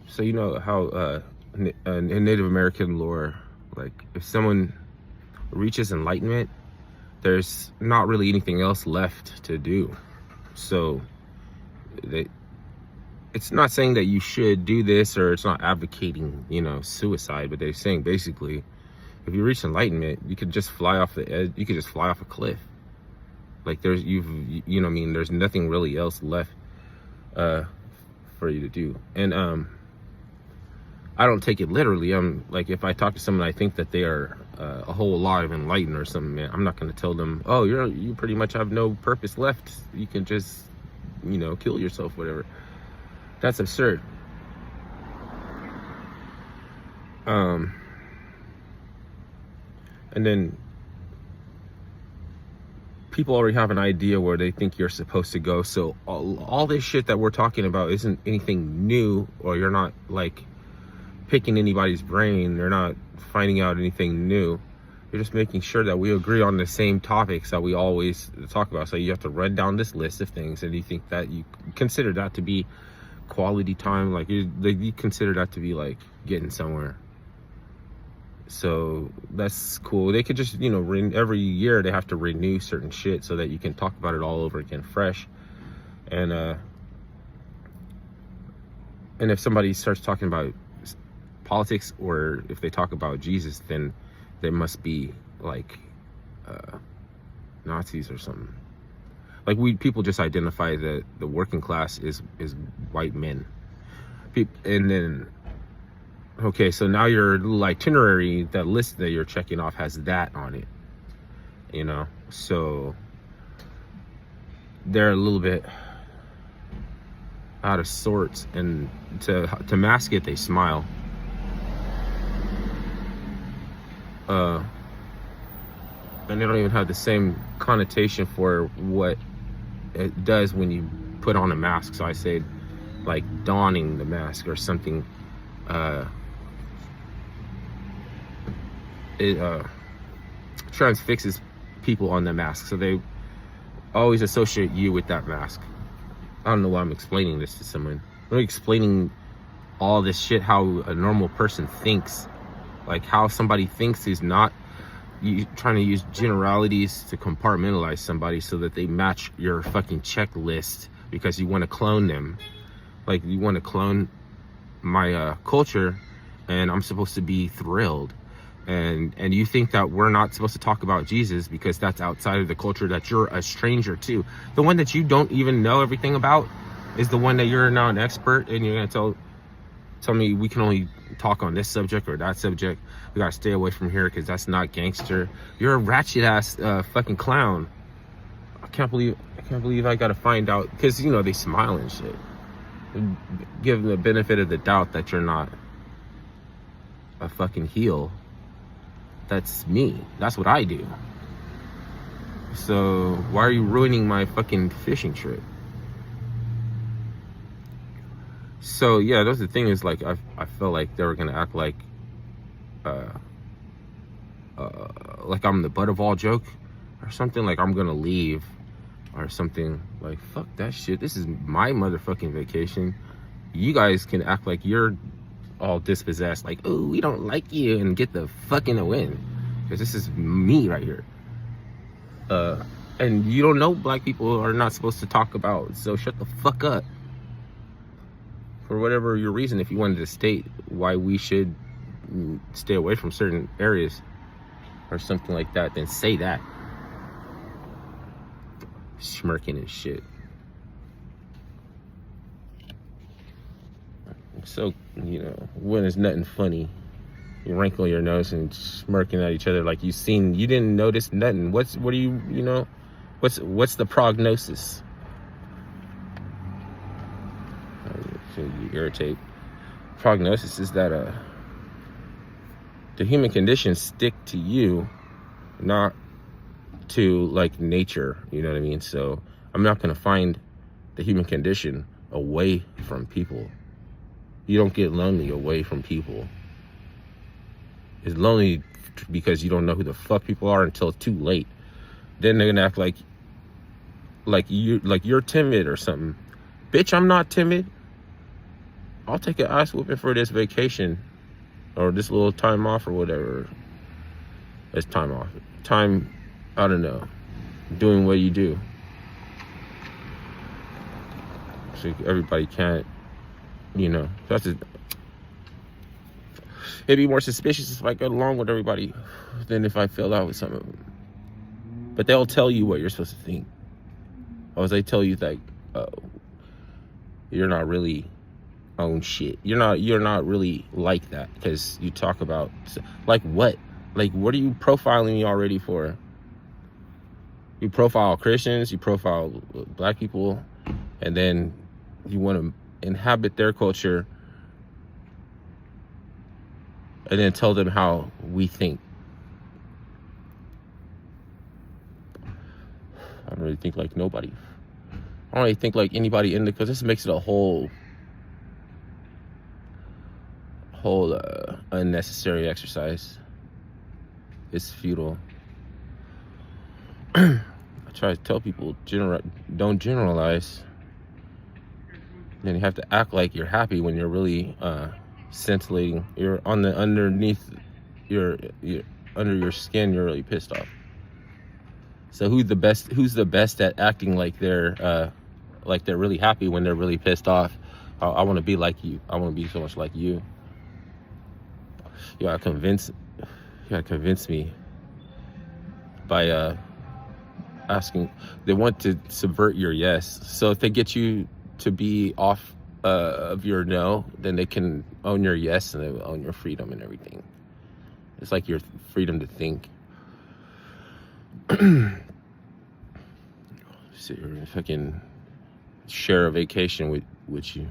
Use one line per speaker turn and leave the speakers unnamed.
So you know how in Native American lore, like if someone reaches enlightenment, there's not really anything else left to do. So they, it's not saying that you should do this, or it's not advocating, suicide, but they're saying basically, if you reach enlightenment, you could just fly off the edge. You could just fly off a cliff. Like there's there's nothing really else left for you to do. And I don't take it literally. I'm like, if I talk to someone, I think that they are a whole lot of enlightened or something, man, I'm not going to tell them, oh, you pretty much have no purpose left. You can just, kill yourself, whatever. That's absurd. And then people already have an idea where they think you're supposed to go. So all this shit that we're talking about isn't anything new, or you're not like picking anybody's brain. They're not finding out anything new. You're just making sure that we agree on the same topics that we always talk about. So you have to run down this list of things, and you think that you consider that to be quality time. Like you consider that to be like getting somewhere. So that's cool. They could just, every year they have to renew certain shit so that you can talk about it all over again fresh. And if somebody starts talking about politics, or if they talk about Jesus, then they must be like Nazis or something. Like people just identify that the working class is white men. And then, okay, so now your little itinerary, that list that you're checking off has that on it, so they're a little bit out of sorts, and to mask it, they smile. And they don't even have the same connotation for what it does when you put on a mask. So I say, like, donning the mask or something. It transfixes people on the mask, so they always associate you with that mask. I don't know why I'm explaining this to someone. I'm explaining all this shit, how a normal person thinks, like how somebody thinks is not you trying to use generalities to compartmentalize somebody so that they match your fucking checklist because you want to clone them. Like, you want to clone my culture, and I'm supposed to be thrilled. And you think that we're not supposed to talk about Jesus because that's outside of the culture that you're a stranger to. The one that you don't even know everything about is the one that you're now an expert, and you're gonna tell me we can only talk on this subject or that subject. We gotta stay away from here because that's not gangster. You're a ratchet ass fucking clown. I can't believe I gotta find out, because they smile and shit. Give them the benefit of the doubt that you're not a fucking heel. That's me. That's what I do. So why are you ruining my fucking fishing trip? So yeah, that's the thing, is like I felt like they were gonna act like I'm the butt of all joke or something, like I'm gonna leave or something. Like, fuck that shit. This is my motherfucking vacation. You guys can act like you're all dispossessed, like, oh, we don't like you, and get the fucking win, because this is me right here. And you don't know black people are not supposed to talk about, so shut the fuck up. For whatever your reason, if you wanted to state why we should stay away from certain areas or something like that, then say that. Smirking and shit. So, when it's nothing funny, you wrinkle your nose and smirking at each other like you didn't notice nothing. What's the prognosis? You irritate. Prognosis is that the human conditions stick to you, not to like nature, you know what I mean? So I'm not gonna find the human condition away from people. You don't get lonely away from people. It's lonely because you don't know who the fuck people are until it's too late. Then they're gonna act like you're timid or something. Bitch, I'm not timid. I'll take an ass whooping for this vacation or this little time off or whatever. It's time off. Time, I don't know, doing what you do. So everybody can't, that's it'd be more suspicious if I got along with everybody than if I fell out with some of them. But they'll tell you what you're supposed to think. Or they tell you that you're not really on shit. You're not really like that because you talk about like what? Like what are you profiling me already for? You profile Christians, you profile black people, and then you want to inhabit their culture and then tell them how we think. I don't really think like nobody. I don't really think like anybody in the, because this makes it a whole unnecessary exercise. It's futile. I try to tell people don't generalize. Then you have to act like you're happy when you're really scintillating. You're on the underneath your under your skin. You're really pissed off. So who's the best at acting like they're really happy when they're really pissed off? I want to be like you. I want to be so much like you. You gotta convince me by asking. They want to subvert your yes. So if they get you to be off of your no, then they can own your yes and they will own your freedom and everything. It's like your freedom to think. Sit here and fucking share a vacation with you.